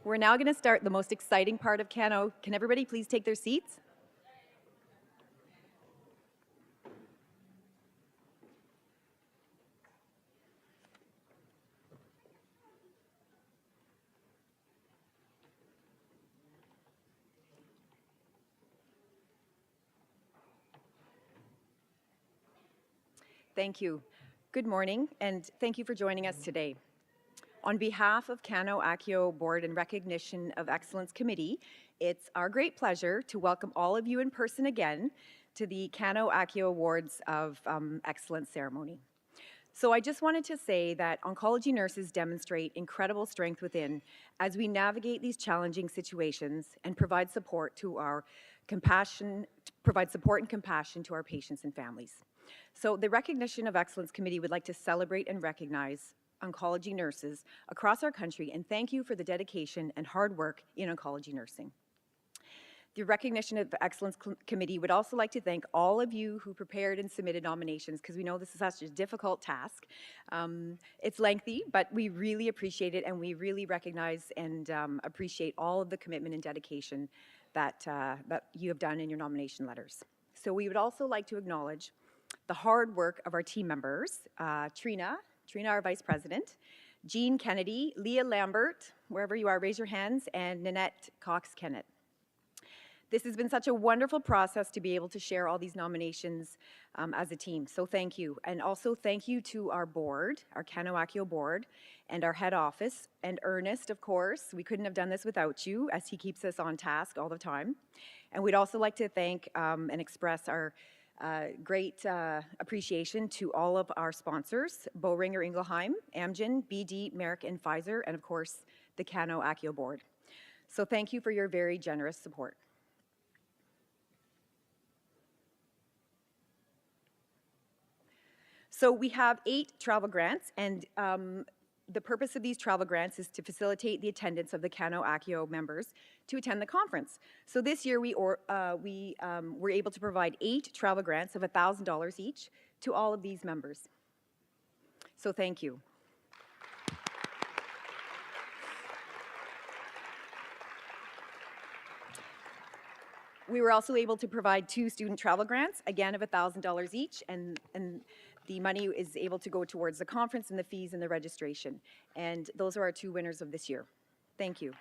We're now going to start the most exciting part of CANO. Can everybody please take their seats? Thank you. Good morning, and thank you for joining us today. On behalf of CANO Accio Board and Recognition of Excellence Committee, it's our great pleasure to welcome all of you in person again to the CANO Accio Awards of Excellence ceremony. So I just wanted to say that oncology nurses demonstrate incredible strength within as we navigate these challenging situations and provide support and compassion to our patients and families. So the Recognition of Excellence Committee would like to celebrate and recognize oncology nurses across our country and thank you for the dedication and hard work in oncology nursing. The Recognition of Excellence Committee would also like to thank all of you who prepared and submitted nominations, because we know this is such a difficult task. It's lengthy, but we really appreciate it, and we really recognize and appreciate all of the commitment and dedication that you have done in your nomination letters. So we would also like to acknowledge the hard work of our team members, Trina, our Vice President, Jean Kennedy, Leah Lambert, wherever you are, raise your hands, and Nanette Cox-Kennett. This has been such a wonderful process to be able to share all these nominations as a team, so thank you. And also thank you to our board, our CANO Accio board, and our head office, and Ernest, of course. We couldn't have done this without you, as he keeps us on task all the time. And we'd also like to thank and express our great appreciation to all of our sponsors, Boehringer Ingelheim, Amgen, BD, Merck, and Pfizer, and of course, the CANO Accio board. So thank you for your very generous support. So we have 8 travel grants, and the purpose of these travel grants is to facilitate the attendance of the CANO Accio members to attend the conference. So this year we were able to provide 8 travel grants of $1,000 each to all of these members. So thank you. We were also able to provide 2 student travel grants, again of $1,000 each, and the money is able to go towards the conference and the fees and the registration. And those are our 2 winners of this year. Thank you.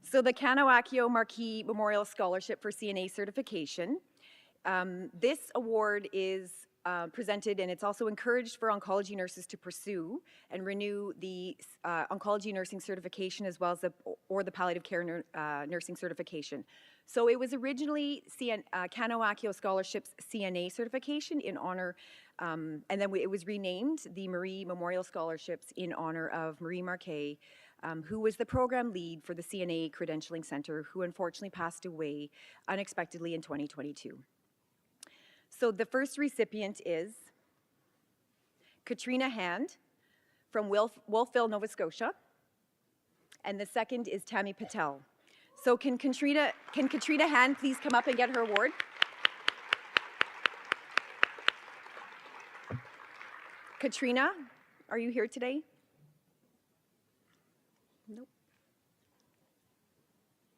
So the CANO Accio Marquis Memorial Scholarship for CNA Certification. This award is presented, and it's also encouraged for oncology nurses to pursue and renew the oncology nursing certification as well as the palliative care nursing certification. So it was originally CANO Accio Scholarships CNA certification in honor, and then it was renamed the Marie Memorial Scholarships in honor of Marie Marquet, who was the program lead for the CNA Credentialing Center, who unfortunately passed away unexpectedly in 2022. So the first recipient is Katrina Hand from Wolfville, Nova Scotia, and the second is Tammy Patel. So can Katrina Hand please come up and get her award? Katrina, are you here today? Nope.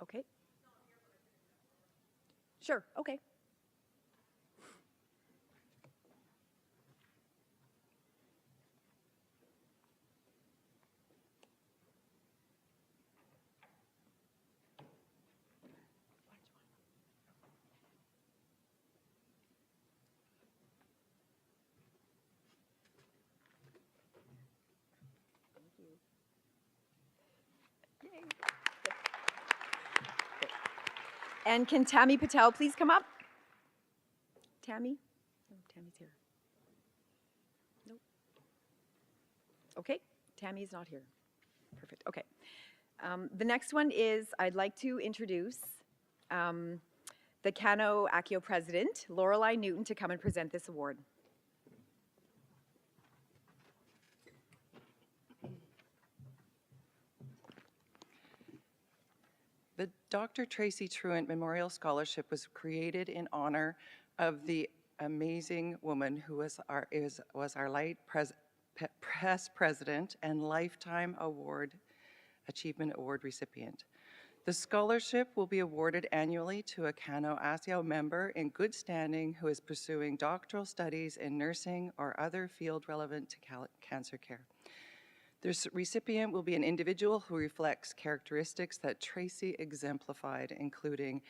Okay. Sure, okay. And can Tammy Patel please come up? Tammy? Oh, Tammy's here. Nope. Okay, Tammy's not here. Perfect, okay. The next one is, I'd like to introduce the CANO Accio president, Lorelei Newton, to come and present this award. The Dr. Tracy Truant Memorial Scholarship was created in honor of the amazing woman who was our late past president and Lifetime Achievement Award recipient. The scholarship will be awarded annually to a CANO ASIO member in good standing who is pursuing doctoral studies in nursing or other field relevant to cancer care. The recipient will be an individual who reflects characteristics that Tracy exemplified, including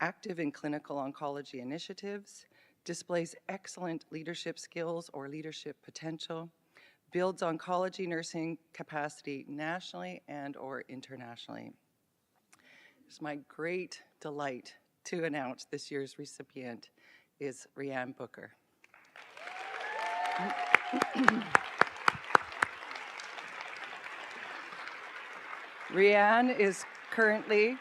active in clinical oncology initiatives, displays excellent leadership skills or leadership potential, builds oncology nursing capacity nationally and or internationally. It's my great delight to announce this year's recipient is Rianne Booker. Rianne is currently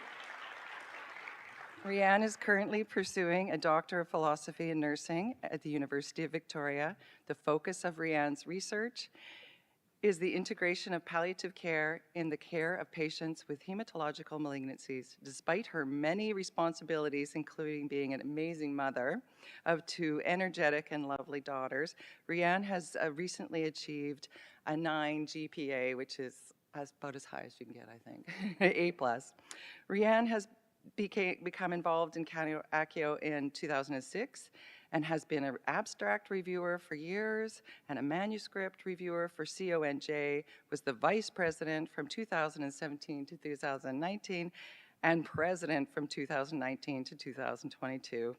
pursuing a Doctor of Philosophy in Nursing at the University of Victoria. The focus of Rianne's research is the integration of palliative care in the care of patients with hematological malignancies. Despite her many responsibilities, including being an amazing mother of 2 energetic and lovely daughters, Rianne has recently achieved a 9 GPA, which is about as high as you can get, I think, A+. Rianne has become involved in CANO ACIO in 2006 and has been an abstract reviewer for years and a manuscript reviewer for CONJ, was the vice president from 2017 to 2019 and president from 2019 to 2022.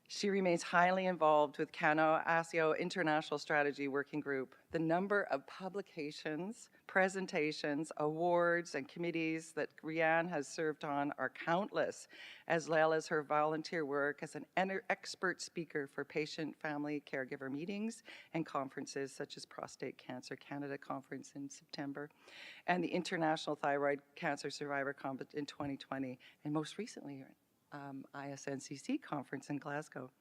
She remains highly involved with CANO ASIO International Strategy Working Group. The number of publications, presentations, awards, and committees that Rianne has served on are countless, as well as her volunteer work as an expert speaker for patient, family, caregiver meetings and conferences such as Prostate Cancer Canada Conference in September and the International Thyroid Cancer Survivor Conference in 2020, and most recently, ISNCC conference in Glasgow.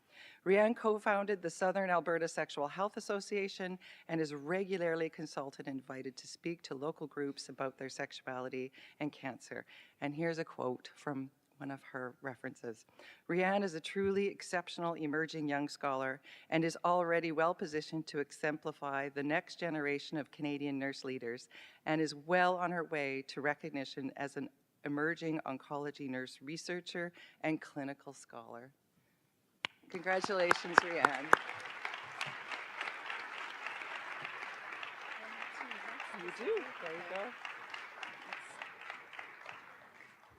Rianne co-founded the Southern Alberta Sexual Health Association and is regularly consulted and invited to speak to local groups about their sexuality and cancer. And here's a quote from one of her references. Rianne is a truly exceptional emerging young scholar and is already well positioned to exemplify the next generation of Canadian nurse leaders and is well on her way to recognition as an emerging oncology nurse researcher and clinical scholar. Congratulations, Rianne. You do. There you go.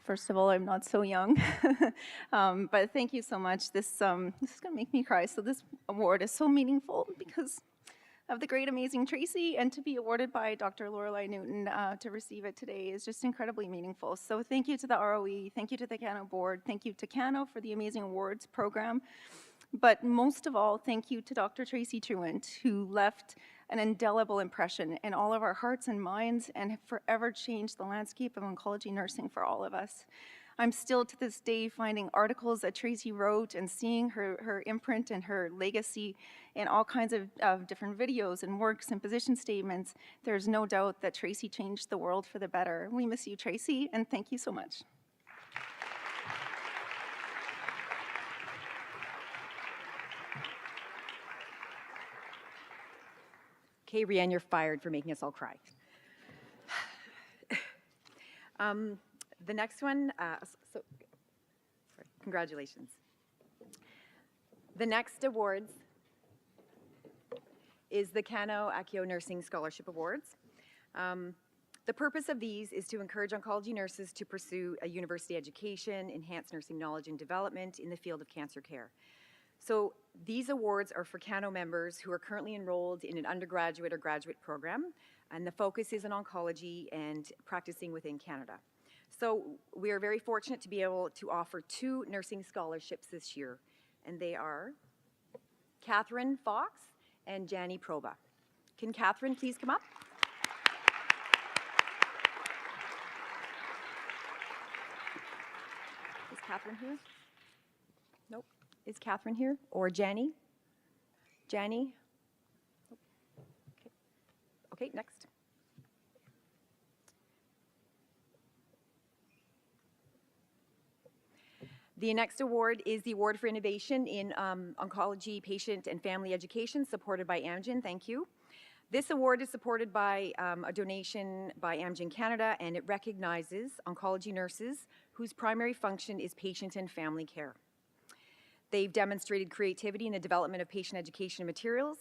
First of all, I'm not so young, but thank you so much. This is going to make me cry. So this award is so meaningful because of the great, amazing Tracy, and to be awarded by Dr. Lorelei Newton to receive it today is just incredibly meaningful. So thank you to the ROE, thank you to the CANO board, thank you to CANO for the amazing awards program, but most of all, thank you to Dr. Tracy Truant, who left an indelible impression in all of our hearts and minds and have forever changed the landscape of oncology nursing for all of us. I'm still to this day finding articles that Tracy wrote and seeing her imprint and her legacy in all kinds of different videos and works and position statements. There's no doubt that Tracy changed the world for the better. We miss you, Tracy, and thank you so much. Okay, Rianne, you're fired for making us all cry. The next one, sorry, congratulations. The next awards is the CANO ACIO Nursing Scholarship Awards. The purpose of these is to encourage oncology nurses to pursue a university education, enhance nursing knowledge and development in the field of cancer care. So these awards are for CANO members who are currently enrolled in an undergraduate or graduate program, and the focus is on oncology and practicing within Canada. So we are very fortunate to be able to offer 2 nursing scholarships this year, and they are Catherine Fox and Janie Proba. Can Catherine please come up? Is Catherine here? Nope. Is Catherine here? Or Janie? Janie? Okay. Okay, next. The next award is the Award for Innovation in Oncology Patient and Family Education, supported by Amgen. Thank you. This award is supported by a donation by Amgen Canada, and it recognizes oncology nurses whose primary function is patient and family care. They've demonstrated creativity in the development of patient education materials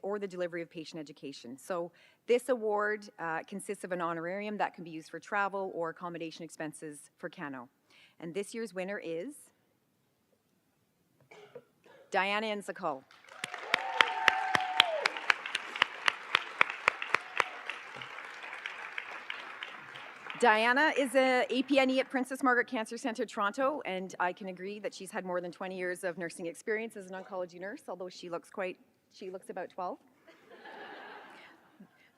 or the delivery of patient education. So this award consists of an honorarium that can be used for travel or accommodation expenses for CANO. And this year's winner is Diana Insakul. Diana is a APNE at Princess Margaret Cancer Centre, Toronto, and I can agree that she's had more than 20 years of nursing experience as an oncology nurse, although she looks about 12.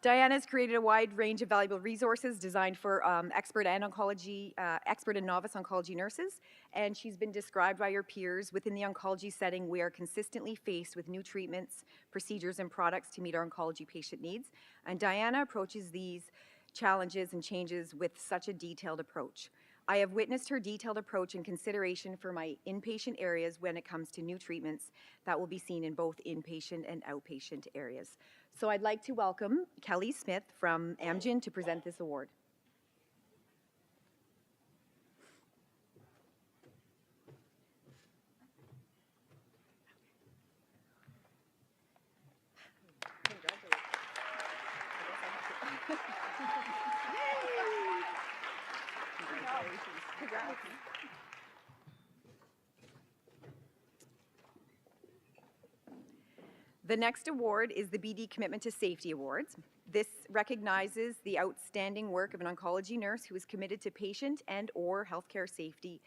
Diana has created a wide range of valuable resources designed for expert and novice oncology nurses, and she's been described by her peers within the oncology setting. We are consistently faced with new treatments, procedures, and products to meet our oncology patient needs, and Diana approaches these challenges and changes with such a detailed approach. I have witnessed her detailed approach and consideration for my inpatient areas when it comes to new treatments that will be seen in both inpatient and outpatient areas. So I'd like to welcome Kelly Smith from Amgen to present this award. The next award is the BD Commitment to Safety Awards. This recognizes the outstanding work of an oncology nurse who is committed to patient and/or healthcare safety.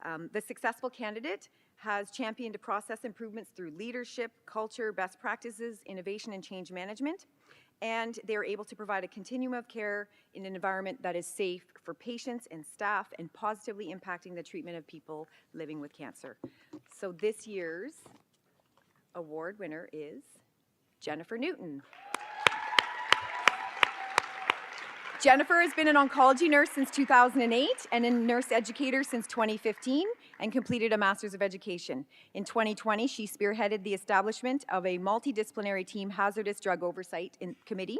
The successful candidate has championed process improvements through leadership, culture, best practices, innovation, and change management, and they are able to provide a continuum of care in an environment that is safe for patients and staff and positively impacting the treatment of people living with cancer. So this year's award winner is Jennifer Newton. Jennifer has been an oncology nurse since 2008 and a nurse educator since 2015 and completed a Master's of Education. In 2020, she spearheaded the establishment of a multidisciplinary team hazardous drug oversight committee.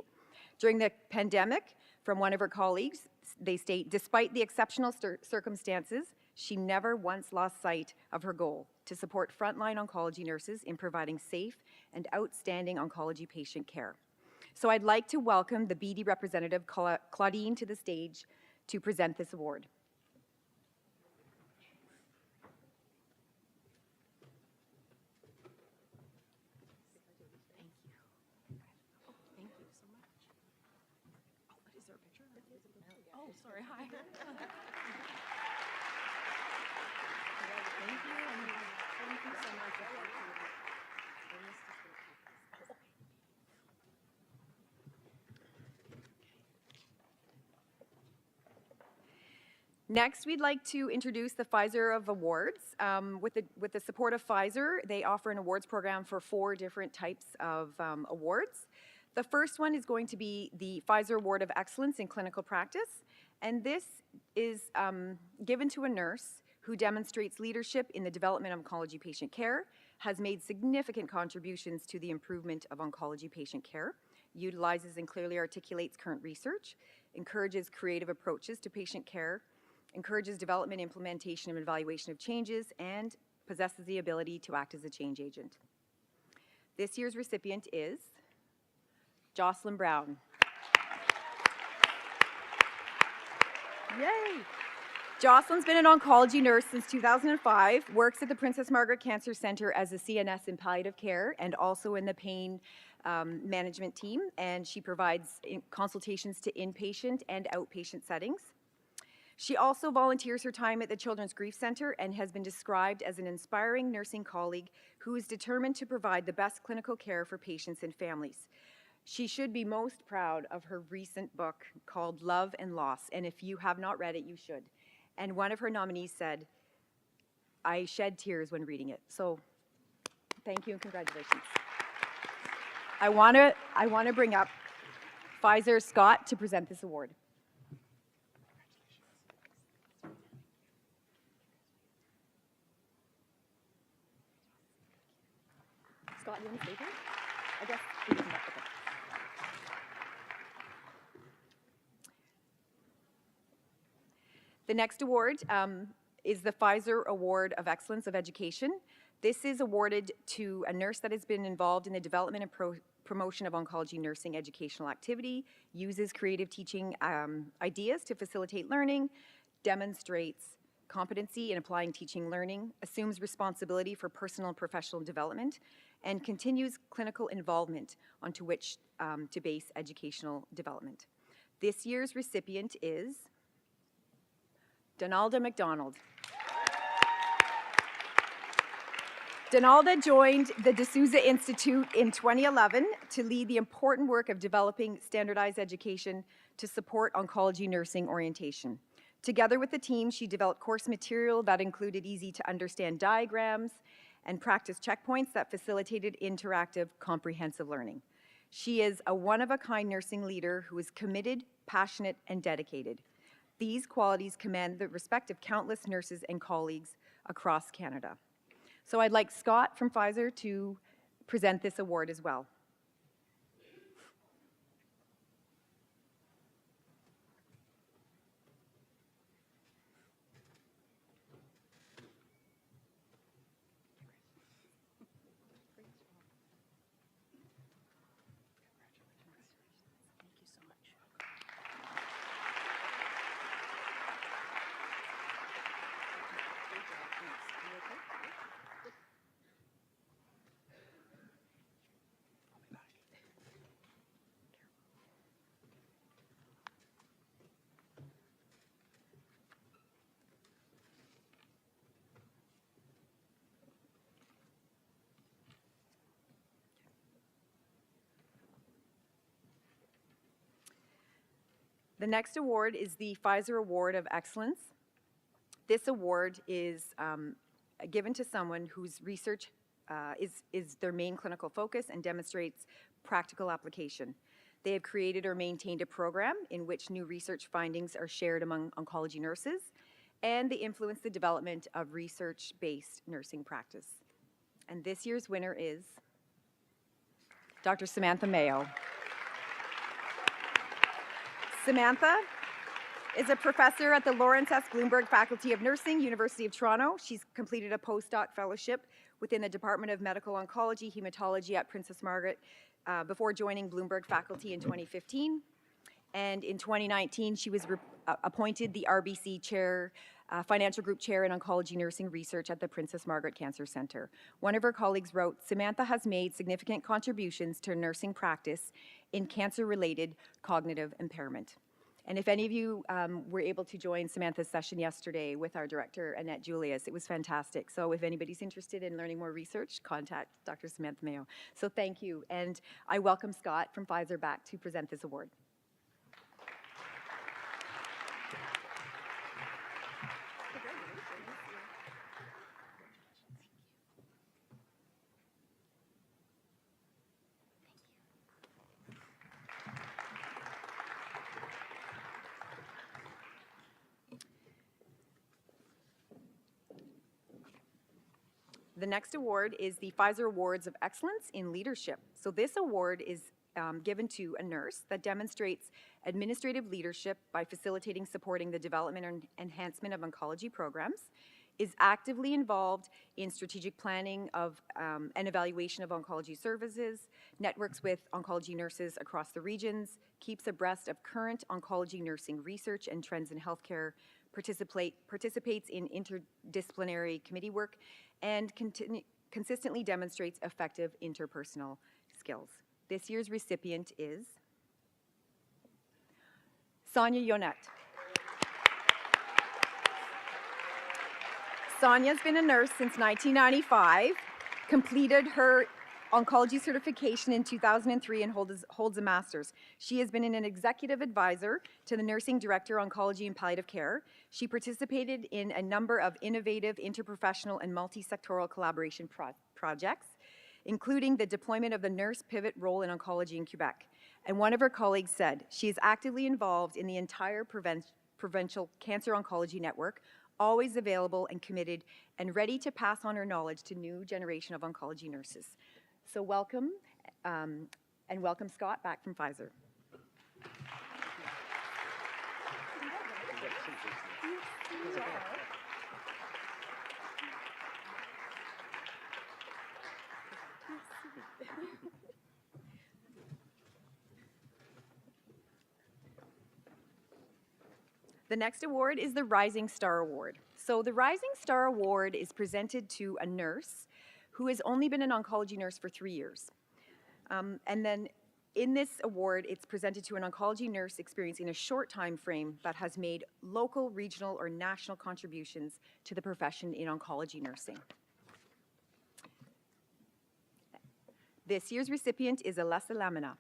During the pandemic, from one of her colleagues, they state, despite the exceptional circumstances, she never once lost sight of her goal to support frontline oncology nurses in providing safe and outstanding oncology patient care. So I'd like to welcome the BD representative, Claudine, to the stage to present this award. Thank you. Oh, thank you so much. Oh, is there a picture? Oh, sorry, hi. Thank you. Thank you so much. Next, we'd like to introduce the Pfizer of Awards. With the support of Pfizer, they offer an awards program for 4 different types of awards. The first one is going to be the Pfizer Award of Excellence in Clinical Practice, and this is given to a nurse who demonstrates leadership in the development of oncology patient care, has made significant contributions to the improvement of oncology patient care, utilizes and clearly articulates current research, encourages creative approaches to patient care, encourages development, implementation, and evaluation of changes, and possesses the ability to act as a change agent. This year's recipient is Jocelyn Brown. Yay! Jocelyn's been an oncology nurse since 2005, works at the Princess Margaret Cancer Centre as a CNS in palliative care and also in the pain management team, and she provides consultations to inpatient and outpatient settings. She also volunteers her time at the Children's Grief Centre and has been described as an inspiring nursing colleague who is determined to provide the best clinical care for patients and families. She should be most proud of her recent book called Love and Loss, and if you have not read it, you should. And one of her nominees said, "I shed tears when reading it." So thank you and congratulations. I want to bring up Pfizer Scott to present this award. Scott, you want to stay here? I guess we can back up. The next award is the Pfizer Award of Excellence of Education. This is awarded to a nurse that has been involved in the development and promotion of oncology nursing educational activity, uses creative teaching ideas to facilitate learning, demonstrates competency in applying teaching learning, assumes responsibility for personal and professional development, and continues clinical involvement onto which to base educational development. This year's recipient is Donalda McDonald. Donalda joined the D'Souza Institute in 2011 to lead the important work of developing standardized education to support oncology nursing orientation. Together with the team, she developed course material that included easy-to-understand diagrams and practice checkpoints that facilitated interactive, comprehensive learning. She is a one-of-a-kind nursing leader who is committed, passionate, and dedicated. These qualities command the respect of countless nurses and colleagues across Canada. So I'd like Scott from Pfizer to present this award as well. The next award is the Pfizer Award of Excellence. This award is given to someone whose research is their main clinical focus and demonstrates practical application. They have created or maintained a program in which new research findings are shared among oncology nurses, and they influence the development of research-based nursing practice. And this year's winner is Dr. Samantha Mayo. Samantha is a professor at the Lawrence S. Bloomberg Faculty of Nursing, University of Toronto. She's completed a postdoc fellowship within the Department of Medical Oncology, Hematology at Princess Margaret before joining Bloomberg faculty in 2015. And in 2019, she was appointed the RBC Chair, Financial Group Chair in Oncology Nursing Research at the Princess Margaret Cancer Centre. One of her colleagues wrote, "Samantha has made significant contributions to nursing practice in cancer-related cognitive impairment." And if any of you were able to join Samantha's session yesterday with our director, Annette Julius, it was fantastic. So if anybody's interested in learning more research, contact Dr. Samantha Mayo. So thank you. And I welcome Scott from Pfizer back to present this award. The next award is the Pfizer Awards of Excellence in Leadership. So this award is given to a nurse that demonstrates administrative leadership by facilitating, supporting the development and enhancement of oncology programs, is actively involved in strategic planning of and evaluation of oncology services, networks with oncology nurses across the regions, keeps abreast of current oncology nursing research and trends in healthcare, participates in interdisciplinary committee work, and consistently demonstrates effective interpersonal skills. This year's recipient is Sonia Yonet. Sonia's been a nurse since 1995, completed her oncology certification in 2003 and holds a master's. She has been an executive advisor to the Nursing Director, Oncology and Palliative Care. She participated in a number of innovative interprofessional and multi-sectoral collaboration projects, including the deployment of the Nurse Pivot role in oncology in Quebec. And one of her colleagues said, she is actively involved in the entire provincial cancer oncology network, always available and committed and ready to pass on her knowledge to new generation of oncology nurses. So welcome, and welcome Scott back from Pfizer. The next award is the Rising Star Award. So the Rising Star Award is presented to a nurse who has only been an oncology nurse for 3 years. And then in this award, it's presented to an oncology nurse experiencing a short time frame that has made local, regional, or national contributions to the profession in oncology nursing. This year's recipient is Alessa Lamina.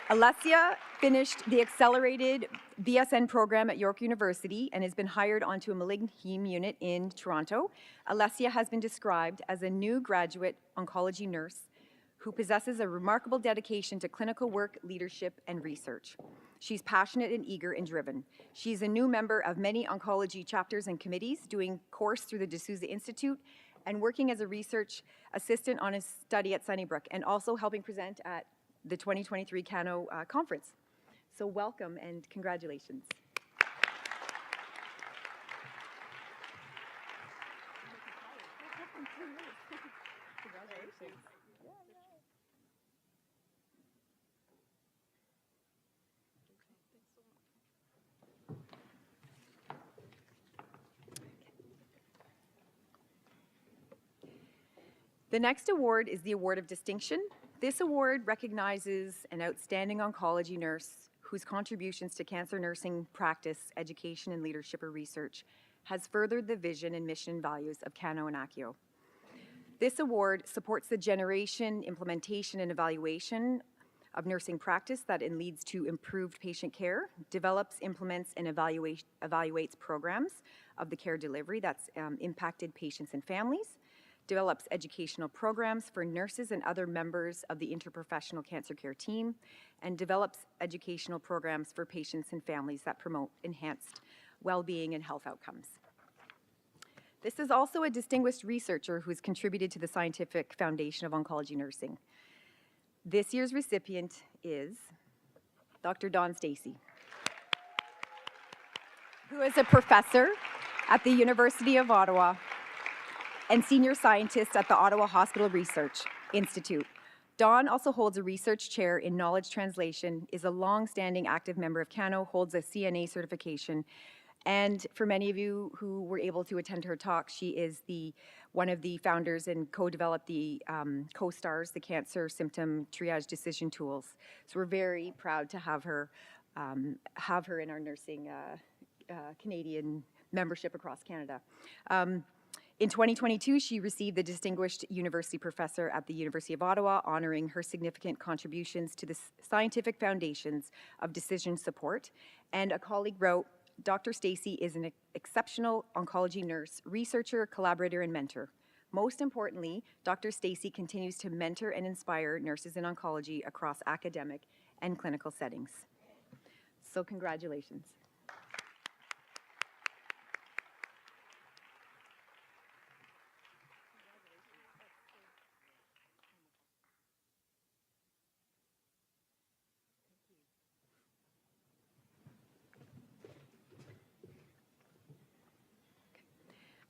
Alessia finished the accelerated BSN program at York University and has been hired onto a malignant heme unit in Toronto. Alessia has been described as a new graduate oncology nurse who possesses a remarkable dedication to clinical work, leadership, and research. She's passionate and eager and driven. She's a new member of many oncology chapters and committees, doing course through the D'Souza Institute and working as a research assistant on a study at Sunnybrook, and also helping present at the 2023 CANO conference. So welcome and congratulations. The next award is the Award of Distinction. This award recognizes an outstanding oncology nurse whose contributions to cancer nursing practice, education, and leadership or research has furthered the vision and mission and values of CANO and ACIO. This award supports the generation, implementation, and evaluation of nursing practice that leads to improved patient care, develops, implements, and evaluates programs of the care delivery that's impacted patients and families, develops educational programs for nurses and other members of the interprofessional cancer care team, and develops educational programs for patients and families that promote enhanced well-being and health outcomes. This is also a distinguished researcher who has contributed to the scientific foundation of oncology nursing. This year's recipient is Dr. Dawn Stacey, who is a professor at the University of Ottawa and senior scientist at the Ottawa Hospital Research Institute. Dawn also holds a research chair in knowledge translation, is a long-standing active member of CANO, holds a CNA certification, and for many of you who were able to attend her talk, she is one of the founders and co-developed the CoSTARS, the Cancer Symptom Triage Decision Tools. So we're very proud to have her in our nursing Canadian membership across Canada. In 2022, she received the Distinguished University Professor at the University of Ottawa, honoring her significant contributions to the scientific foundations of decision support. And a colleague wrote, Dr. Stacey is an exceptional oncology nurse, researcher, collaborator, and mentor. Most importantly, Dr. Stacey continues to mentor and inspire nurses in oncology across academic and clinical settings. So congratulations.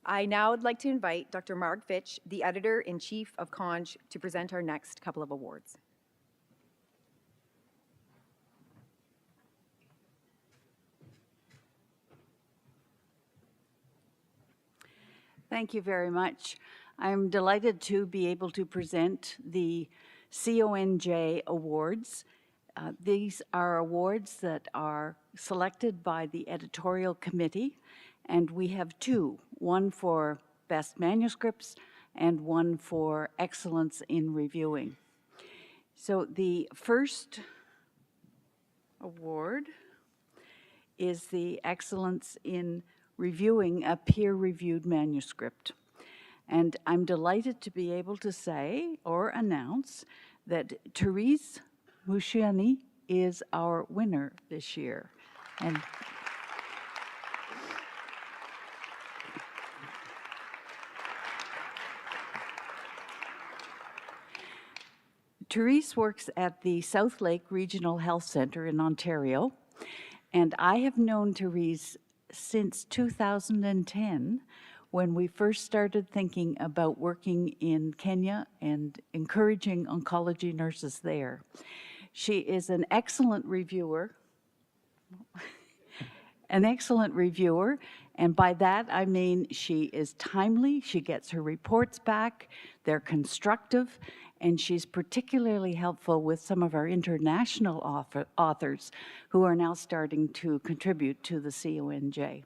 I now would like to invite Dr. Marg Fitch, the Editor-in-Chief of CONJ, to present our next couple of awards. Thank you very much. I'm delighted to be able to present the CONJ Awards. These are awards that are selected by the editorial committee, and we have two, one for best manuscripts and one for excellence in reviewing. So the first award is the excellence in reviewing a peer-reviewed manuscript. And I'm delighted to be able to say or announce that Therese Musciani is our winner this year. And Therese works at the South Lake Regional Health Centre in Ontario, and I have known Therese since 2010, when we first started thinking about working in Kenya and encouraging oncology nurses there. She is an excellent reviewer, and by that I mean she is timely, she gets her reports back, they're constructive, and she's particularly helpful with some of our international authors who are now starting to contribute to the CONJ.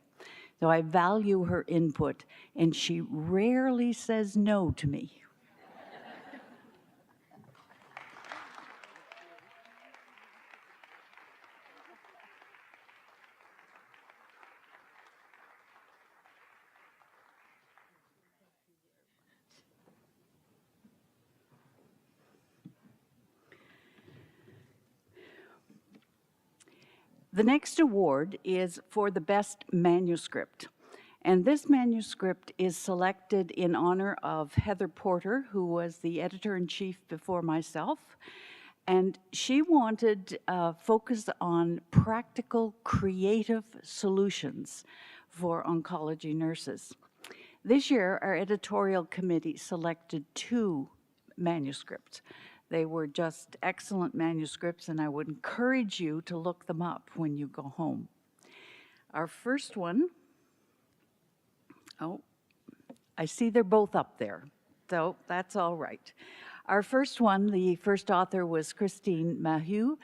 So I value her input, and she rarely says no to me. The next award is for the best manuscript. And this manuscript is selected in honor of Heather Porter, who was the editor-in-chief before myself. And she wanted focus on practical, creative solutions for oncology nurses. This year, our editorial committee selected 2 manuscripts. They were just excellent manuscripts, and I would encourage you to look them up when you go home. Our first one, oh, I see they're both up there, so that's all right. Our first one, the first author was Christine Maheu,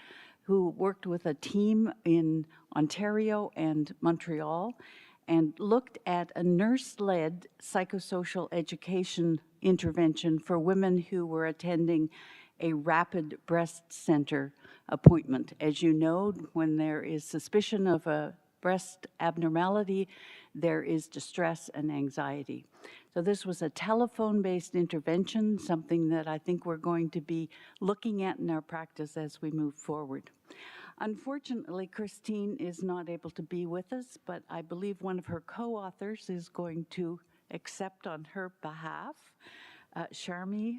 who worked with a team in Ontario and Montreal and looked at a nurse-led psychosocial education intervention for women who were attending a rapid breast center appointment. As you know, when there is suspicion of a breast abnormality, there is distress and anxiety. So this was a telephone-based intervention, something that I think we're going to be looking at in our practice as we move forward. Unfortunately, Christine is not able to be with us, but I believe one of her co-authors is going to accept on her behalf. Sharmi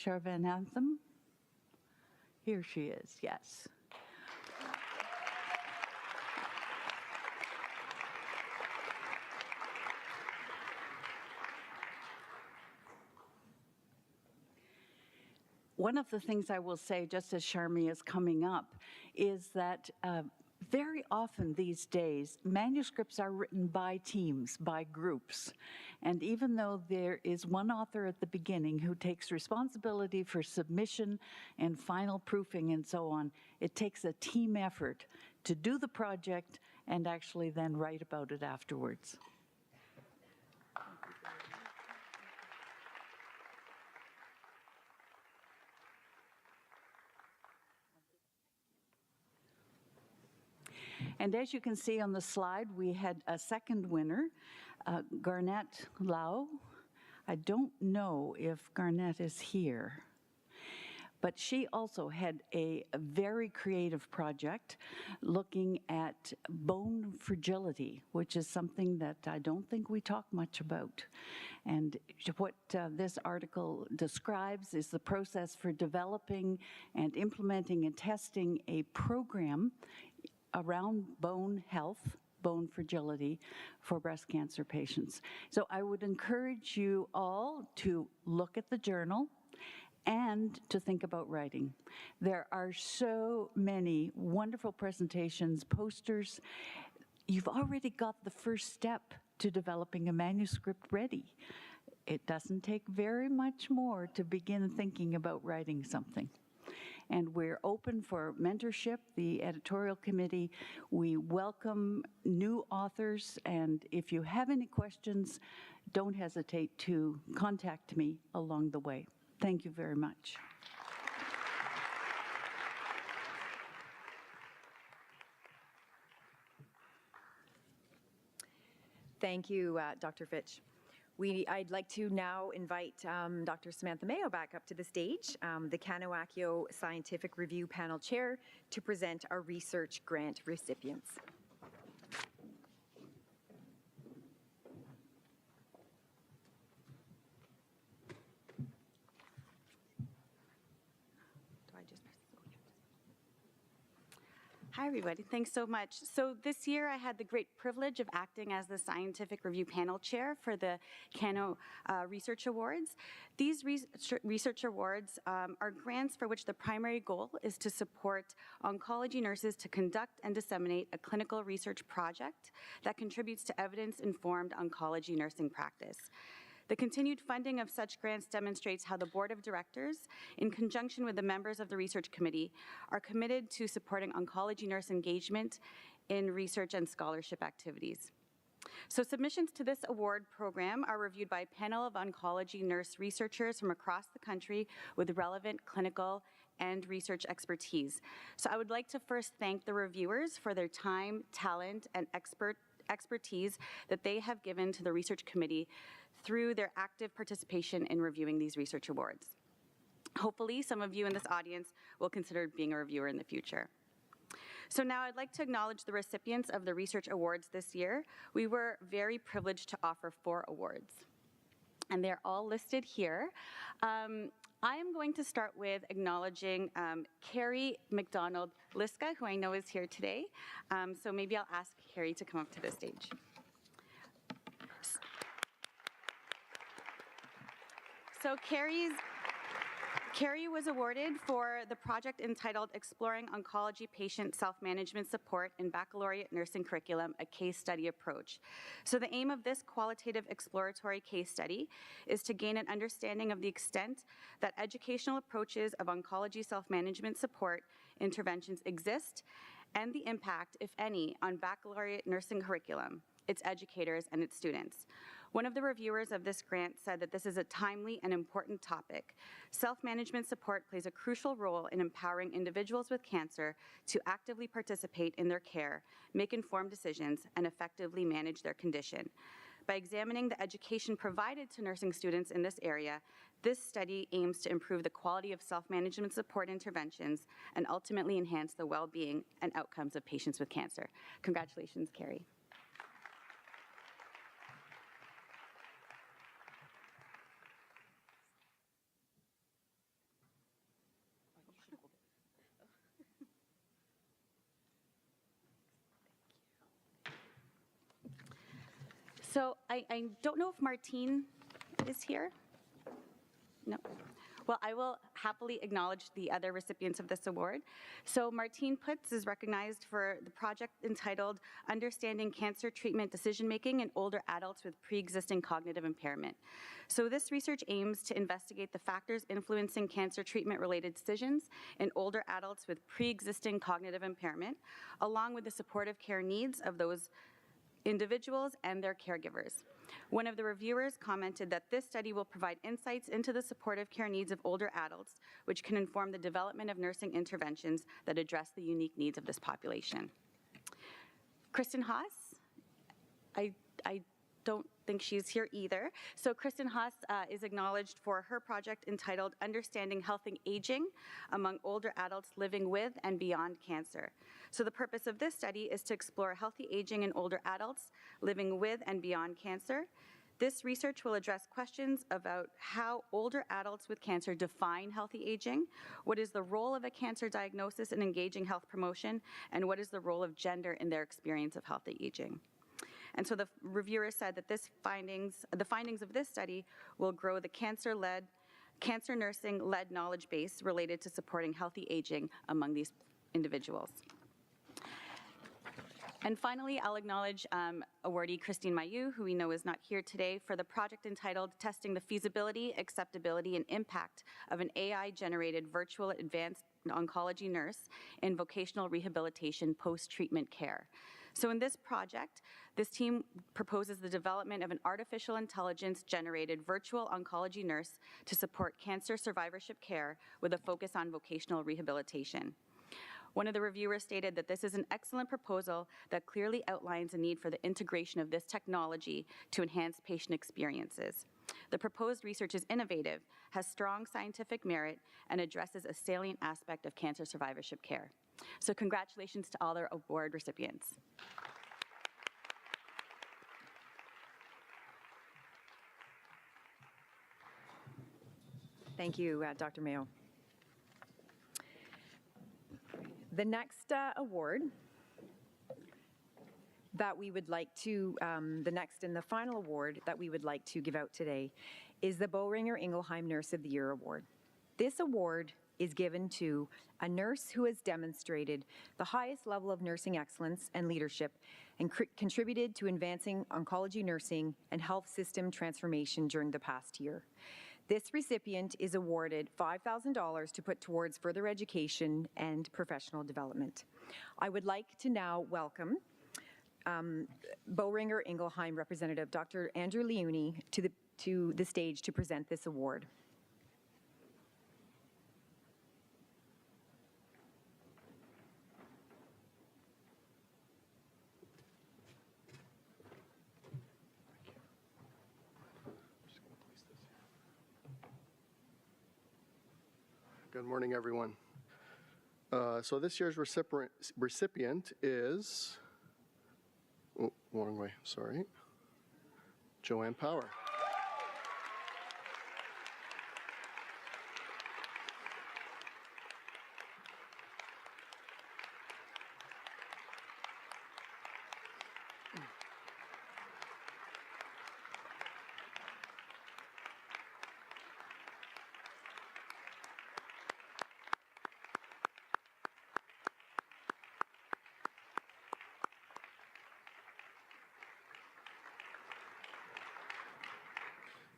Sharvanantham. Here she is, yes. One of the things I will say, just as Sharmi is coming up, is that very often these days, manuscripts are written by teams, by groups. And even though there is one author at the beginning who takes responsibility for submission and final proofing and so on, it takes a team effort to do the project and actually then write about it afterwards. And as you can see on the slide, we had a second winner, Garnett Lau. I don't know if Garnett is here, but she also had a very creative project looking at bone fragility, which is something that I don't think we talk much about. And what this article describes is the process for developing and implementing and testing a program around bone health, bone fragility for breast cancer patients. So I would encourage you all to look at the journal and to think about writing. There are so many wonderful presentations, posters. You've already got the first step to developing a manuscript ready. It doesn't take very much more to begin thinking about writing something. And we're open for mentorship, the editorial committee. We welcome new authors, and if you have any questions, don't hesitate to contact me along the way. Thank you very much. Thank you, Dr. Fitch. I'd like to now invite Dr. Samantha Mayo back up to the stage, the CANO Scientific Review Panel Chair, to present our research grant recipients. Hi, everybody. Thanks so much. So this year I had the great privilege of acting as the Scientific Review Panel Chair for the CANO Research Awards. These research awards are grants for which the primary goal is to support oncology nurses to conduct and disseminate a clinical research project that contributes to evidence-informed oncology nursing practice. The continued funding of such grants demonstrates how the Board of Directors, in conjunction with the members of the Research Committee, are committed to supporting oncology nurse engagement in research and scholarship activities. So submissions to this award program are reviewed by a panel of oncology nurse researchers from across the country with relevant clinical and research expertise. So I would like to first thank the reviewers for their time, talent, and expertise that they have given to the Research Committee through their active participation in reviewing these research awards. Hopefully, some of you in this audience will consider being a reviewer in the future. So now I'd like to acknowledge the recipients of the research awards this year. We were very privileged to offer 4 awards, and they're all listed here. I am going to start with acknowledging Carrie McDonald-Liska, who I know is here today. So maybe I'll ask Carrie to come up to the stage. So Carrie was awarded for the project entitled Exploring Oncology Patient Self-Management Support in Baccalaureate Nursing Curriculum, a Case Study Approach. So the aim of this qualitative exploratory case study is to gain an understanding of the extent that educational approaches of oncology self-management support interventions exist and the impact, if any, on baccalaureate nursing curriculum, its educators, and its students. One of the reviewers of this grant said that this is a timely and important topic. Self-management support plays a crucial role in empowering individuals with cancer to actively participate in their care, make informed decisions, and effectively manage their condition. By examining the education provided to nursing students in this area, this study aims to improve the quality of self-management support interventions and ultimately enhance the well-being and outcomes of patients with cancer. Congratulations, Carrie. So I don't know if Martine is here. No. Well, I will happily acknowledge the other recipients of this award. So Martine Putz is recognized for the project entitled Understanding Cancer Treatment Decision-Making in Older Adults with Pre-Existing Cognitive Impairment. So this research aims to investigate the factors influencing cancer treatment-related decisions in older adults with pre-existing cognitive impairment, along with the supportive care needs of those individuals and their caregivers. One of the reviewers commented that this study will provide insights into the supportive care needs of older adults, which can inform the development of nursing interventions that address the unique needs of this population. Kristen Haas, I don't think she's here either. So Kristen Haas is acknowledged for her project entitled Understanding Healthy Aging Among Older Adults Living with and Beyond Cancer. So the purpose of this study is to explore healthy aging in older adults living with and beyond cancer. This research will address questions about how older adults with cancer define healthy aging, what is the role of a cancer diagnosis in engaging health promotion, and what is the role of gender in their experience of healthy aging. And so the reviewer said that the findings of this study will grow the cancer nursing-led knowledge base related to supporting healthy aging among these individuals. And finally, I'll acknowledge awardee Christine Mailloux, who we know is not here today, for the project entitled Testing the Feasibility, Acceptability, and Impact of an AI-Generated Virtual Advanced Oncology Nurse in Vocational Rehabilitation Post-Treatment Care. So in this project, this team proposes the development of an artificial intelligence-generated virtual oncology nurse to support cancer survivorship care with a focus on vocational rehabilitation. One of the reviewers stated that this is an excellent proposal that clearly outlines a need for the integration of this technology to enhance patient experiences. The proposed research is innovative, has strong scientific merit, and addresses a salient aspect of cancer survivorship care. So congratulations to all our award recipients. Thank you, Dr. Mayo. The next award that we would like to, the next and the final award that we would like to give out today is the Boehringer Ingelheim Nurse of the Year Award. This award is given to a nurse who has demonstrated the highest level of nursing excellence and leadership and contributed to advancing oncology nursing and health system transformation during the past year. This recipient is awarded $5,000 to put towards further education and professional development. I would like to now welcome Boehringer Ingelheim representative Dr. Andrew Leone to the stage to present this award. Good morning, everyone. So this year's recipient is, oh, wrong way, sorry, Joanne Power.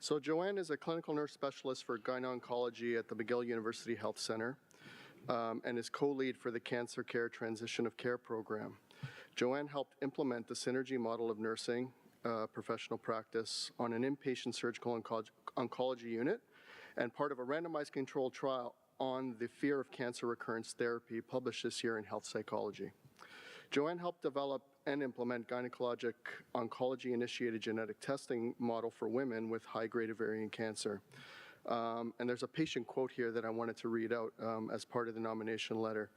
So Joanne is a clinical nurse specialist for gyno-oncology at the McGill University Health Center and is co-lead for the Cancer Care Transition of Care program. Joanne helped implement the synergy model of nursing professional practice on an inpatient surgical oncology unit and part of a randomized controlled trial on the fear of cancer recurrence therapy published this year in Health Psychology. Joanne helped develop and implement gynecologic oncology-initiated genetic testing model for women with high-grade ovarian cancer. And there's a patient quote here that I wanted to read out as part of the nomination letter.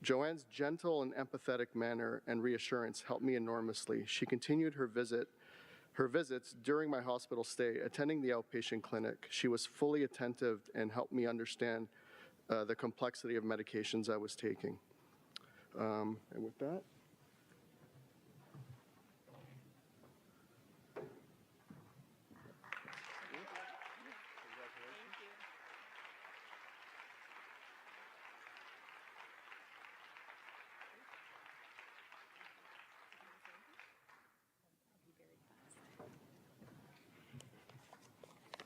Joanne's gentle and empathetic manner and reassurance helped me enormously. She continued her visits during my hospital stay, attending the outpatient clinic. She was fully attentive and helped me understand the complexity of medications I was taking. And with that,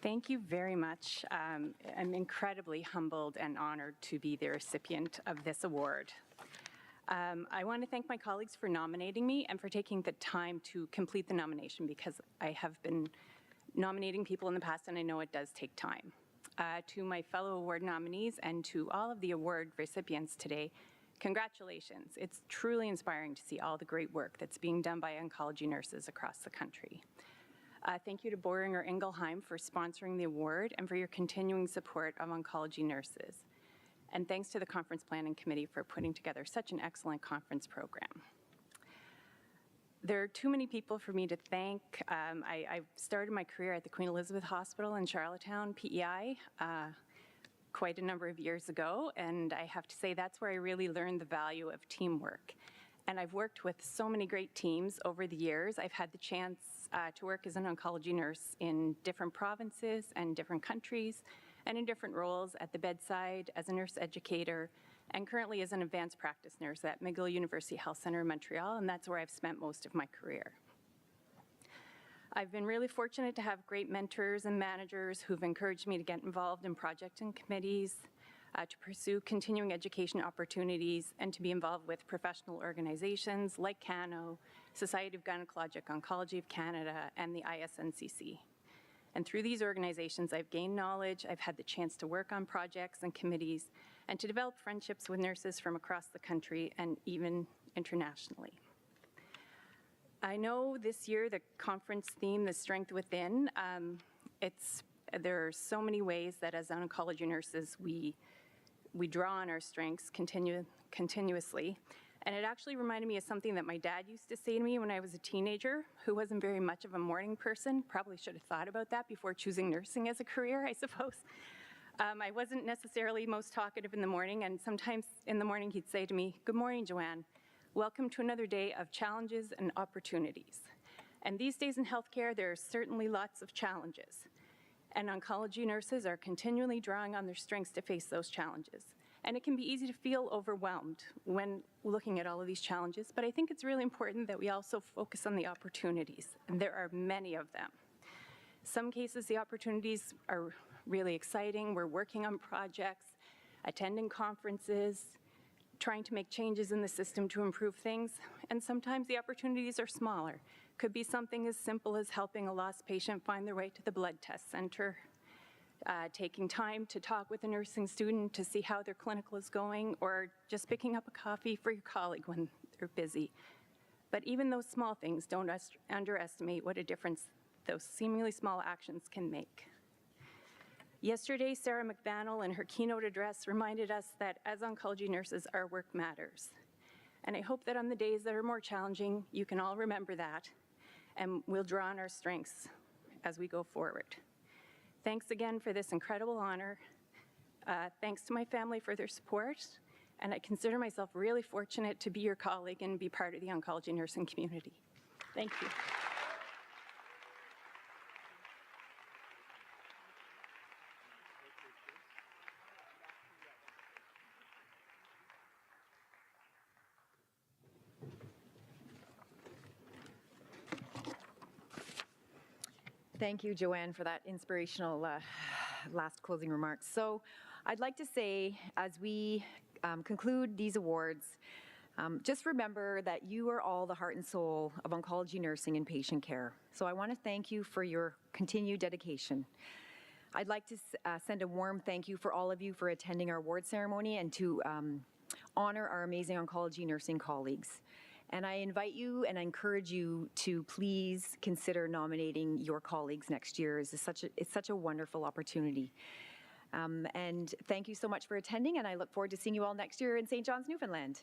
Thank you very much. I'm incredibly humbled and honored to be the recipient of this award. I want to thank my colleagues for nominating me and for taking the time to complete the nomination, because I have been nominating people in the past and I know it does take time. To my fellow award nominees and to all of the award recipients today, congratulations. It's truly inspiring to see all the great work that's being done by oncology nurses across the country. Thank you to Boehringer Ingelheim for sponsoring the award and for your continuing support of oncology nurses. And thanks to the Conference Planning Committee for putting together such an excellent conference program. There are too many people for me to thank. I started my career at the Queen Elizabeth Hospital in Charlottetown, PEI, quite a number of years ago, and I have to say that's where I really learned the value of teamwork. And I've worked with so many great teams over the years. I've had the chance to work as an oncology nurse in different provinces and different countries, and in different roles at the bedside, as a nurse educator, and currently as an advanced practice nurse at McGill University Health Center in Montreal, and that's where I've spent most of my career. I've been really fortunate to have great mentors and managers who've encouraged me to get involved in projects and committees, to pursue continuing education opportunities, and to be involved with professional organizations like CANO, Society of Gynecologic Oncology of Canada, and the ISNCC. And through these organizations, I've gained knowledge, I've had the chance to work on projects and committees, and to develop friendships with nurses from across the country and even internationally. I know this year the conference theme, The Strength Within, there are so many ways that as oncology nurses we draw on our strengths continuously. And it actually reminded me of something that my dad used to say to me when I was a teenager, who wasn't very much of a morning person. Probably should have thought about that before choosing nursing as a career, I suppose. I wasn't necessarily most talkative in the morning, and sometimes in the morning he'd say to me, "Good morning, Joanne. Welcome to another day of challenges and opportunities." And these days in healthcare, there are certainly lots of challenges. And oncology nurses are continually drawing on their strengths to face those challenges. And it can be easy to feel overwhelmed when looking at all of these challenges, but I think it's really important that we also focus on the opportunities, and there are many of them. Some cases, the opportunities are really exciting. We're working on projects, attending conferences, trying to make changes in the system to improve things, and sometimes the opportunities are smaller. Could be something as simple as helping a lost patient find their way to the blood test center, taking time to talk with a nursing student to see how their clinical is going, or just picking up a coffee for your colleague when they're busy. But even those small things, don't underestimate what a difference those seemingly small actions can make. Yesterday, Sarah McBannell in her keynote address reminded us that as oncology nurses, our work matters. And I hope that on the days that are more challenging, you can all remember that, and we'll draw on our strengths as we go forward. Thanks again for this incredible honor. Thanks to my family for their support, and I consider myself really fortunate to be your colleague and be part of the oncology nursing community. Thank you. Thank you, Joanne, for that inspirational last closing remarks. So I'd like to say, as we conclude these awards, just remember that you are all the heart and soul of oncology nursing and patient care. So I want to thank you for your continued dedication. I'd like to send a warm thank you for all of you for attending our award ceremony and to honor our amazing oncology nursing colleagues. And I invite you and I encourage you to please consider nominating your colleagues next year. It's such a wonderful opportunity. And thank you so much for attending, and I look forward to seeing you all next year in St. John's, Newfoundland.